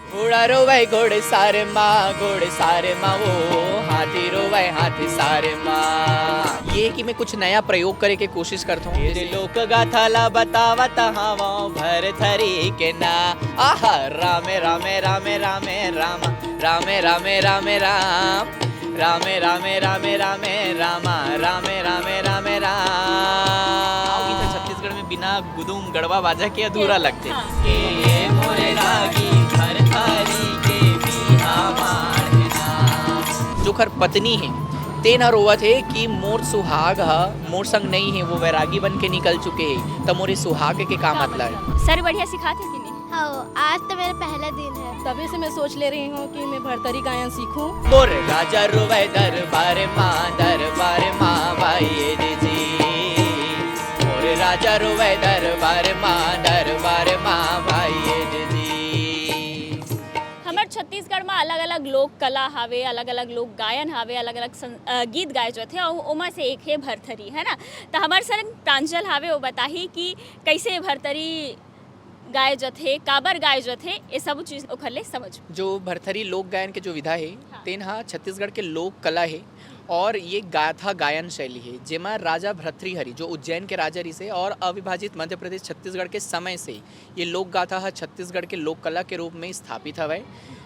घोड़ा रोवे घोड़े सारे माँ वो हाथी रोवे हाथी सारे माँ। ये कि मैं कुछ नया प्रयोग करे के कोशिश करता हूँ। ये लोक गाथा ला बतावत हवा भर थरी के ना आहा रामे रामे रामे रामे राम रामे रामे रामे राम रामे रामे रामे रामे रामा रामे रामे रामे राम। गीत छत्तीसगढ़ में बिना गुदुम गढ़वा बाजा के अधूरा लगते। ये मोरे रागी भरथरी के बिहा माढ़ना। जो खर पत्नी है तेना रोवत है कि मोर सुहाग हा मोर संग नहीं है, वो वैरागी बन के निकल चुके हैं, तो मोरे सुहाग के काम मतलब सर बढ़िया सिखाते कि नहीं? हाँ, आज तो मेरा पहला दिन है। तभी से मैं सोच ले रही हूँ कि मैं भरतरी गायन सीखूं। मोर राजा रोवे दरबार माँ भाई जी। मोर राजा रोवे दरबार माँ भाई जी। हमारे छत्तीसगढ़ में अलग अलग लोक कला हावे, अलग अलग लोक गायन हावे, अलग अलग गीत गाए जो थे और ओमा से एक है भरथरी, है ना। तो हमारे सर प्रांजल हावे वो बताही कि कैसे भरथरी गाए जो थे, काबर गाए जो थे, ये सब चीज़ ओखर ले समझ। जो भरथरी लोक गायन के जो विधा है तेन हा छत्तीसगढ़ के लोक कला है और ये गाथा गायन शैली है जेमा राजा भर्तृहरि जो उज्जैन के राजा रिसे और अविभाजित मध्य प्रदेश छत्तीसगढ़ के समय से ये लोक गाथा हा छत्तीसगढ़ के लोक कला के रूप में स्थापित हवै।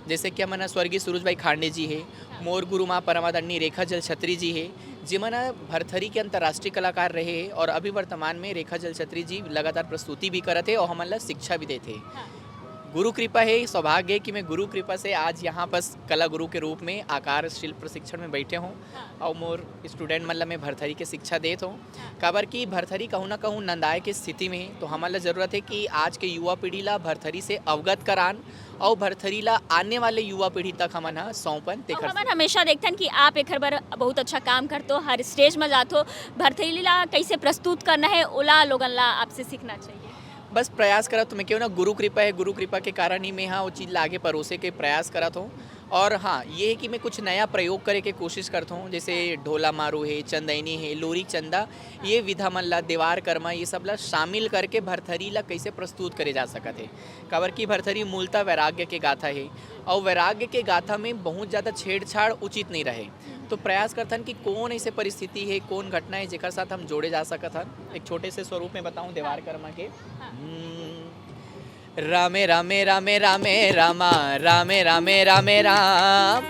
जैसे कि मना स्वर्गीय सुरुज भाई खांडे जी है, मोर गुरु माँ परमादंडी रेखा जल छत्री जी है जिमना भरथरी के अंतर्राष्ट्रीय कलाकार रहे हैं और अभी वर्तमान में रेखा जल छत्री जी लगातार प्रस्तुति भी करते और हमन ला शिक्षा भी देते। गुरु कृपा है, सौभाग्य है कि मैं गुरु कृपा से आज यहाँ पर कला गुरु के रूप में आकार शिल्प प्रशिक्षण में बैठे हूँ और मोर स्टूडेंट मतलब मैं भरथरी के शिक्षा देता हूँ। काबर की भरथरी कहूँ ना कहूँ नंदाए के स्थिति में है, तो हमारा ज़रूरत है कि आज के युवा पीढ़ी ला भरथरी से अवगत करान और भरथरी ला आने वाले युवा पीढ़ी तक हमन हा सौंपन। हमन हमेशा देखथन कि आप एक बार बहुत अच्छा काम करते हो, हर स्टेज में जाते हो, भरथरी ला कैसे प्रस्तुत करना है ओला लोगन ला आपसे सीखना चाहिए। बस प्रयास करा तो मैं क्यों ना गुरु कृपा है, गुरु कृपा के कारण ही मैं हाँ वो चीज़ आगे परोसे के प्रयास करता हूँ। और हाँ ये है कि मैं कुछ नया प्रयोग करे के कोशिश करता हूँ, जैसे ढोला मारू है, चंदैनी है, लोरी चंदा, ये विधा मन ला देवार कर्मा ये सब ला शामिल करके भरथरी ला कैसे प्रस्तुत करे जा सकत है। काबर की भरथरी मूलतः वैराग्य के गाथा है और वैराग्य के गाथा में बहुत ज़्यादा छेड़छाड़ उचित नहीं रहे, तो प्रयास करथन कि कौन ऐसे परिस्थिति है, कौन घटना है जेकर साथ हम जोड़े जा सकत हन। एक छोटे से स्वरूप में बताऊं देवार कर्मा के। रामे रामे रामे रामे रामा रामे रामे रामे राम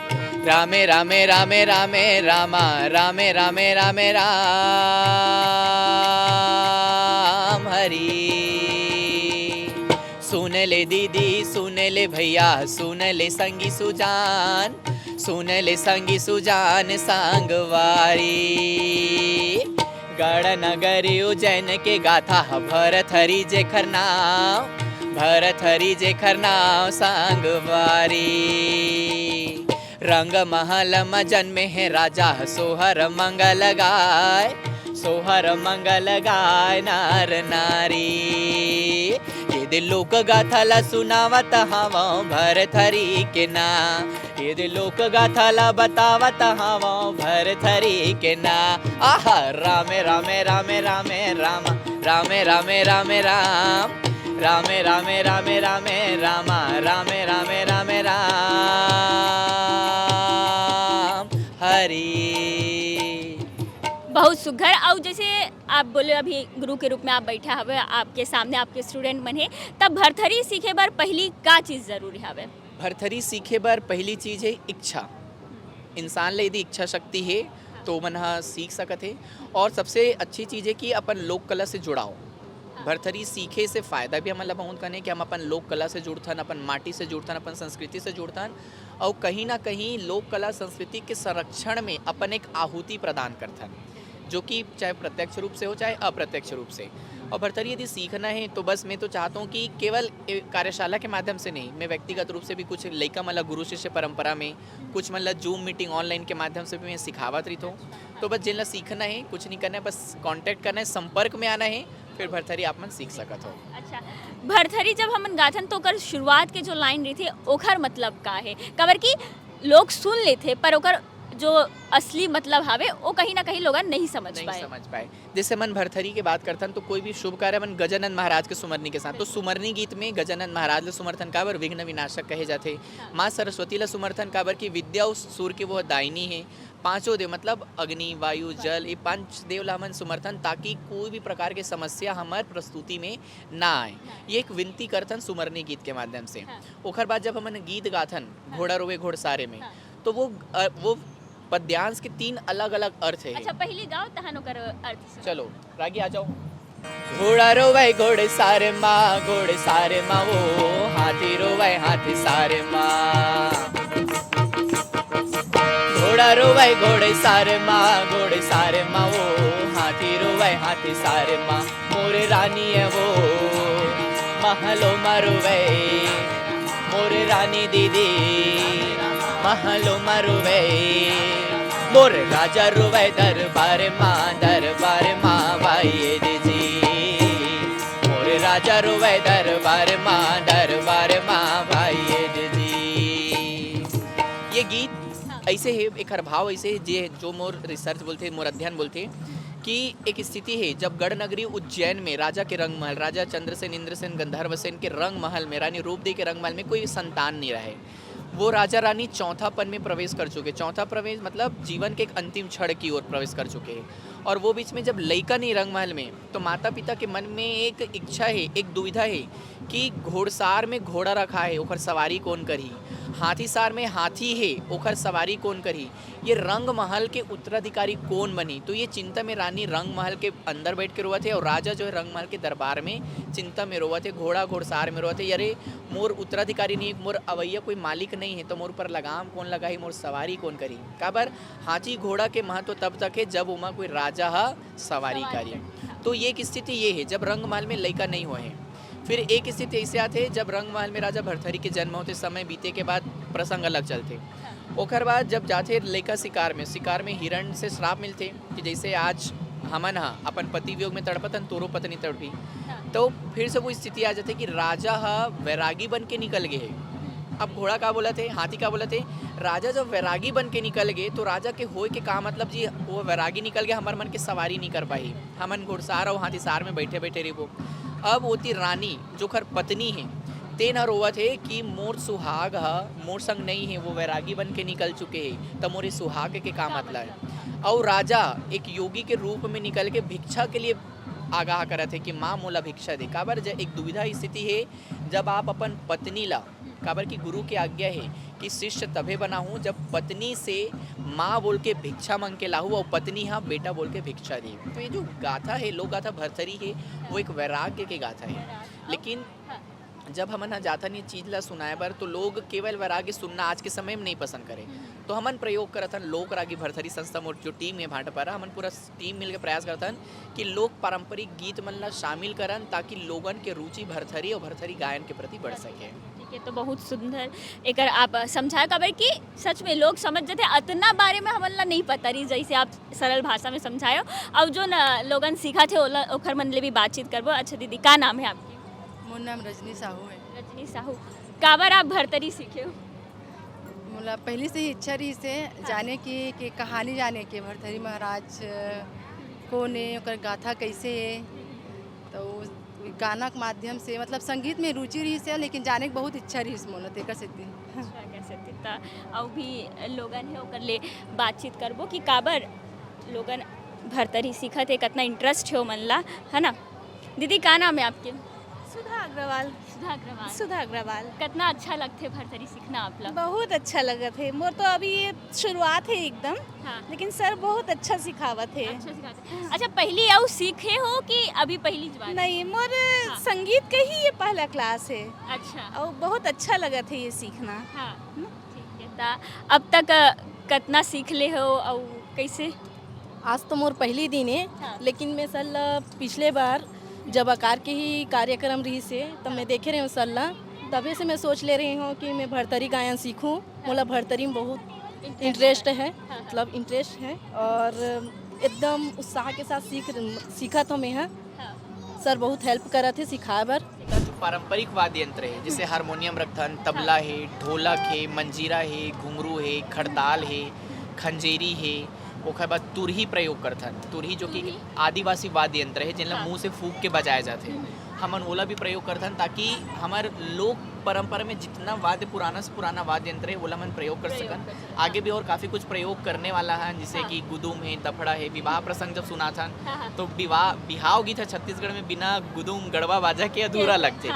रामे रामे रामे रामे रामा रामे रामे रामे राम हरि। सुन ले दीदी सुन ले भैया सुन ले संगी सुजान, सुन ले संगी सुजान संगवारी। गढ़ नगरी उज्जैन के गाथा भरथरी जेखर नाम, भरथरी जेखर नाम संगवारी। रंग महल में जन्मे है राजा सोहर मंगल गाय, सोहर मंगल गाय नार नारी। ये दिल लोक गाथा ला सुनावत हवा भरथरी के ना, ये दिल लोक गाथा ला बतावत हवा भरथरी के ना आहा रामे रामे रामे रामे राम रामे रामे रामे राम रामे रामे रामे रामे रामा रामे रामे रामे राम हरि। बहुत सुघर। और जैसे आप बोले अभी गुरु के रूप में आप बैठा हवे, आपके सामने आपके स्टूडेंट मन है, तब भरथरी सीखे बार पहली का चीज़ जरूरी हवे? भरथरी सीखे बार पहली चीज़ है इच्छा। इंसान ले यदि इच्छा शक्ति है तो मन हा सीख सकत है। और सबसे अच्छी चीज़ है कि अपन लोक कला से जुड़ाओ। भरथरी सीखे से फ़ायदा भी हमारा बहुत करने कि हम अपन लोक कला से जुड़थन, अपन माटी से जुड़थन, अपन संस्कृति से जुड़थन और कहीं ना कहीं लोक कला संस्कृति के संरक्षण में अपन एक आहुति प्रदान करथन, जो कि चाहे प्रत्यक्ष रूप से हो चाहे अप्रत्यक्ष रूप से। और भरथरी यदि सीखना है तो बस मैं तो चाहता हूँ कि केवल कार्यशाला के माध्यम से नहीं, मैं व्यक्तिगत रूप से भी कुछ लइका मतलब गुरु शिष्य परंपरा में कुछ मतलब जूम मीटिंग ऑनलाइन के माध्यम से भी मैं सिखावत रही हूँ। तो बस जिनला सीखना है कुछ नहीं करना है, बस कांटेक्ट करना है, संपर्क में आना है, फिर भरथरी आप मन सीख सकत हो। अच्छा, भरथरी जब हमन गाथन तो ओकर शुरुआत के जो लाइन रही थी ओखर मतलब का है? काबर की लोग सुन लेते पर ओकर जो असली मतलब हावे वो कहीं ना कहीं लोग नहीं समझ नहीं पाए। समझ पाए। जैसे मन भरथरी की बात करथन तो कोई भी शुभ कार्य मन गजानन महाराज के सुमरनी के साथ, तो सुमरनी गीत में गजानन महाराज ला सुमर्थन काबर विघ्न विनाशक कहे जाते। माँ सरस्वती ला सुमर्थन काबर की विद्या और सूर के वो दायनी है। पांचों देव मतलब अग्नि वायु जल, ये पांच देव ला हमन सुमर्थन ताकि कोई भी प्रकार के समस्या हमार प्रस्तुति में ना आए। ये एक विनती करथन सुमरनी गीत के माध्यम से। ओखर बाद जब हमन गीत गाथन घोड़ा रोवे घोड़सारे में, तो वो पद्यांश के 3 अलग अलग अर्थ है। अच्छा पहली गाओ तहन ओकर अर्थ सुनाओ। चलो रागी आ जाओ। घोड़ा रोवे घोड़े सारे माँ, घोड़े सारे माँ वो हाथी रोवे हाथी सारे माँ। घोड़ा रोवे घोड़े सारे माँ, घोड़े सारे माँ वो हाथी रोवे हाथी सारे माँ। मोरे रानी है वो महलो मरुवे, मोरे रानी दीदी महलो मरुवे। मोर राजा रुवे दरबार माँ भाई दीजी। मोर राजा रुवे दरबार माँ भाई दीजी। ये गीत ऐसे है, एक भाव ऐसे है जो मोर रिसर्च बोलते, मोर अध्ययन बोलते कि एक स्थिति है जब गढ़ नगरी उज्जैन में राजा के रंग महल, राजा चंद्रसेन इंद्रसेन गंधर्वसेन के रंग महल में, रानी रूपदेवी के रंग महल में कोई संतान नहीं रहे। वो राजा रानी चौथापन में प्रवेश कर चुके। चौथा प्रवेश मतलब जीवन के एक अंतिम क्षण की ओर प्रवेश कर चुके हैं। और वो बीच में जब लइका नहीं रंग महल में, तो माता पिता के मन में एक इच्छा है, एक दुविधा है कि घोड़सार में घोड़ा रखा है, ओखर सवारी कौन करी। हाथी सार में हाथी है, ओखर सवारी कौन करी। ये रंग महल के उत्तराधिकारी कौन बनी। तो ये चिंता में रानी रंग महल के अंदर बैठ के रोवत है और राजा जो है रंग महल के दरबार में चिंता में रोवत है, घोड़ा घोड़सार में रोवत है। अरे मोर उत्तराधिकारी नहीं, मोर अवैया कोई मालिक नहीं है, तो मोर पर लगाम कौन लगाई, मोर सवारी कौन करी। काबर हाथी घोड़ा के महत्व तब तक है जब उमा कोई राजा हा सवारी करी। तो ये एक स्थिति ये है जब रंग महल में लइका नहीं हुए हैं। फिर एक स्थिति ऐसे आते जब रंग महल में राजा भरथरी के जन्म होते, समय बीते के बाद प्रसंग अलग चलते। ओकर बाद जब जाते लइका शिकार में हिरण से श्राप मिलते कि जैसे आज हमन हा अपन पति वियोग में तड़पतन तोरो पत्नी तड़पी। तो फिर से वो स्थिति आ जाती कि राजा हा वैरागी बन के निकल गए। अब घोड़ा का बोला थे, हाथी का बोला थे। राजा जब वैरागी बन के निकल गए तो राजा के होए के का मतलब जी वो वैरागी निकल गया, हमारे मन के सवारी नहीं कर पाई, हमन घुड़सार और हाथी सार में बैठे बैठे रही। वो अब होती रानी जो खर पत्नी है तेन हर रोवत है कि मोर सुहाग हा मोर संग नहीं है, वो वैरागी बन के निकल चुके हैं, तब मोरे सुहाग के का मतलब है। और राजा एक योगी के रूप में निकल के भिक्षा के लिए आगाह करा थे कि माँ मोला भिक्षा दे। काबर एक दुविधा स्थिति है जब आप अपन पत्नी ला, काबर की गुरु की आज्ञा है कि शिष्य तभे बना हूँ जब पत्नी से माँ बोल के भिक्षा मांग के लाहू और पत्नी हाँ बेटा बोल के भिक्षा दी। तो ये जो गाथा है, लोक गाथा भरथरी है, वो एक वैराग्य के गाथा है। लेकिन जब हमन जाथन ये चीज ला सुनाए बर तो लोग केवल वैराग्य सुनना आज के समय में नहीं पसंद करे। तो हमन प्रयोग करथन लोक रागी भरथरी संस्था मोर जो टीम है भाटापारा, हमन पूरा टीम मिलकर प्रयास करथन कि लोक पारंपरिक गीत मन ला शामिल करन ताकि लोगन के रुचि भरथरी और भरथरी गायन के प्रति बढ़ सके। ठीक है, तो बहुत सुंदर एक आप समझाया काबर कि सच में लोग समझ जाते अतना बारे में हमन ला नहीं पता रही, जैसे आप सरल भाषा में समझायो और जो न लोगन सीखा थे ओखर मन ले भी बातचीत करबो। अच्छा दीदी का नाम है आपकी? मोर नाम रजनी साहू है। रजनी साहू, काबर आप भरतरी सीखे हो? मोला पहले से ही इच्छा रही से जाने की कि कहानी जाने के भरथरी महाराज कौन है, ओकर गाथा कैसे है। तो गाना के माध्यम से मतलब संगीत में रुचि रही से, लेकिन जाने की बहुत इच्छा रही मोला तेकर सेती। और भी लोगन है ओकर ले बातचीत करबो कि काबर लोगन भरतरी सीखत है, कितना इंटरेस्ट है मन ला, है ना। दीदी का नाम है आपके? सुधा अग्रवाल। सुधा अग्रवाल। सुधा अग्रवाल। कितना अच्छा लगते भरतरी सीखना आप लोग? बहुत अच्छा लगत है मोर, तो अभी ये शुरुआत है एकदम। हाँ। लेकिन सर बहुत अच्छा सिखावत है। अच्छा सिखाते हैं। अच्छा पहली आओ सीखे हो कि अभी पहली बार? नहीं, मोर हाँ। संगीत के ही ये पहला क्लास है अच्छा। और बहुत अच्छा लगत है ये सीखना। हाँ ठीक है। ता अब तक कितना सीख ले हो और कैसे? आज तो मोर पहली दिन है। हाँ। लेकिन मैं सल पिछले बार जब आकार के ही कार्यक्रम रही से तब मैं देखे रही हूँ सल्ला, तभी से मैं सोच ले रही हूँ कि मैं भरतरी गायन सीखूँ। मोला भरतरी में बहुत इंटरेस्ट है, मतलब इंटरेस्ट है और एकदम उत्साह के साथ सीखा तो मैं। सर बहुत हेल्प करा थे सिखाए बर। जो पारंपरिक वाद्य यंत्र है जैसे हारमोनियम रखथन, तबला है, ढोलक है, मंजीरा है, घुंघरू है, खड़ताल है, खंजेरी है, ओकर बाद तुरही प्रयोग करथन। तुरही जो कि आदिवासी वाद्य यंत्र है जिनला मुंह से फूंक के बजाए जाते, हमन ओला भी प्रयोग करथन ताकि हमार लोक परंपरा में जितना वाद्य पुराना से पुराना वाद्य यंत्र है ओला मन प्रयोग कर सकन। आगे भी और काफ़ी कुछ प्रयोग करने वाला है, जैसे कि गुदुम है, दफड़ा है। विवाह प्रसंग जब सुना था तो बिहाव गीत है छत्तीसगढ़ में बिना गुदुम गड़वा बाजा के अधूरा लगते।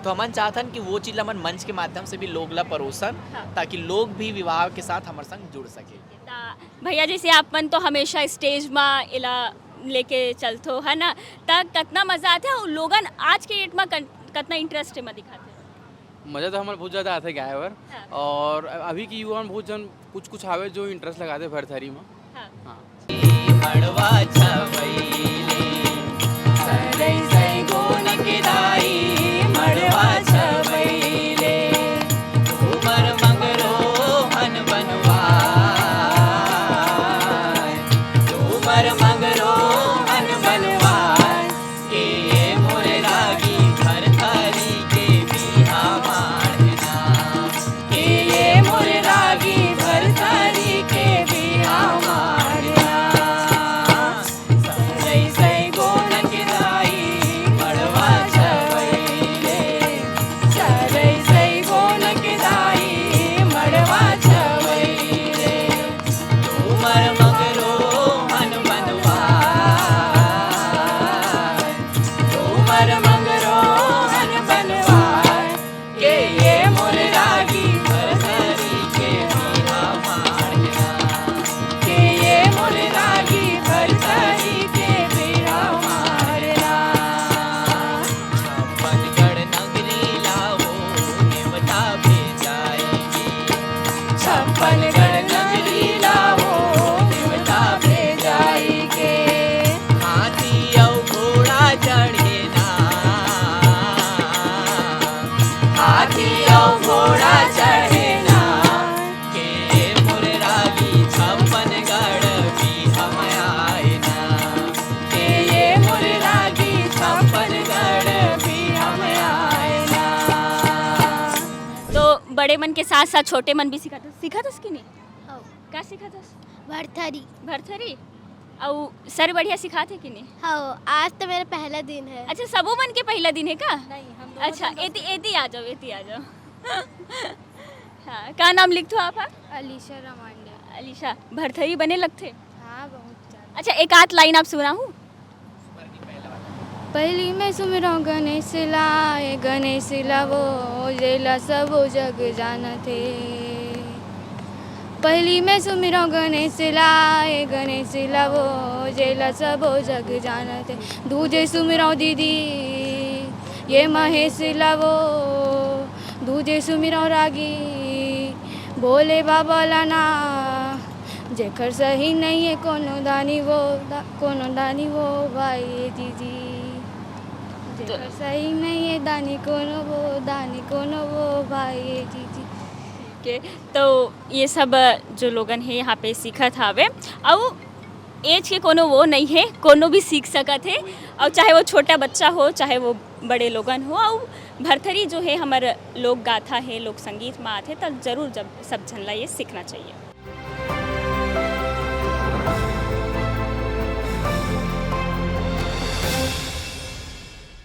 तो हमन चाहतन कि वो चीज़ हमन मंच के माध्यम से भी लोग ला परोसन, ताकि लोग भी विवाह के साथ हमारे संग जुड़ सके। भैया जैसे आपन तो हमेशा स्टेज में इला लेके चलतो है ना, तब कितना मजा आता है और लोगन आज के डेट में कितना इंटरेस्ट में दिखाते हैं। मज़ा तो हमारे बहुत ज़्यादा आता है गाय बर। और अभी की युवा में बहुत जन कुछ कुछ आवे जो इंटरेस्ट लगाते भरथरी में। हाँ। मड़वा छवैले सरई सई गोन के दाई मड़वा छवैले उमर मंगरो मन बनवाय उमर मंगरो मन बनवाय के मोर रागी भरथरी के बिहा मारना के मोर रागी भरथरी के बिहा मारना सरई सई गोन के दाई मड़वा छवैले सरई सई गोन के दाई मड़वा छवैले उमर मगरो मन बनवाय उमर मगरो मन बनवाय के ये मोर रागी भरथरी के बिहा मारना के ये मोर रागी भरथरी के बिहा मारना छप्पनगढ़ नगरी लाओ नेवता भेजाएगी छप्पनगढ़ नगरी लाओ नेवता भेजाएगी हाथी और घोड़ा चढ़े ना हाथी और घोड़ा चढ़े ना के मोर रागी छप्पनगढ़ भी हम आए ना के ये मोर रागी छप्पनगढ़ भी हम आए ना। तो बड़े मन के साथ साथ छोटे मन भी सिखाते कि नहीं? हाँ। क्या सिखाते? भरथरी। भरथरी और सर बढ़िया सिखाते कि नहीं? हाँ, आज तो मेरा पहला दिन है। अच्छा सबो मन के पहला दिन है का? नहीं, हम अच्छा एती आ जाओ हाँ, क्या नाम लिखते हो आप? अलीशा रमांडे। अलीशा, भरथरी बने लगते? हाँ, बहुत ज़्यादा। अच्छा एक आध लाइन आप सुना हूँ। पहली में सुमिरो गणेश लाए गणेश लावो जेला सबो जग जानते पहली में सुमिरो गणेश लाए गणेश लावो जेला सबो जग जानते दूजे सुमिरो दीदी ये महेश लावो दूजे सुमिरो रागी बोले बाबा लाना जेकर सही नहीं है कोनो दानी वो भाई दीदी जेकर सही नहीं है दानी कोनो वो भाई दीदी के तो ये सब जो लोगन है यहाँ पे सीखत हावे और एज के कोनो वो नहीं है, कोनो भी सीख सकत है और चाहे वो छोटा बच्चा हो चाहे वो बड़े लोगन हो। और भरथरी जो है हमारा लोक गाथा है, लोक संगीत में आते तो जरूर जब सब झन ला ये सीखना चाहिए।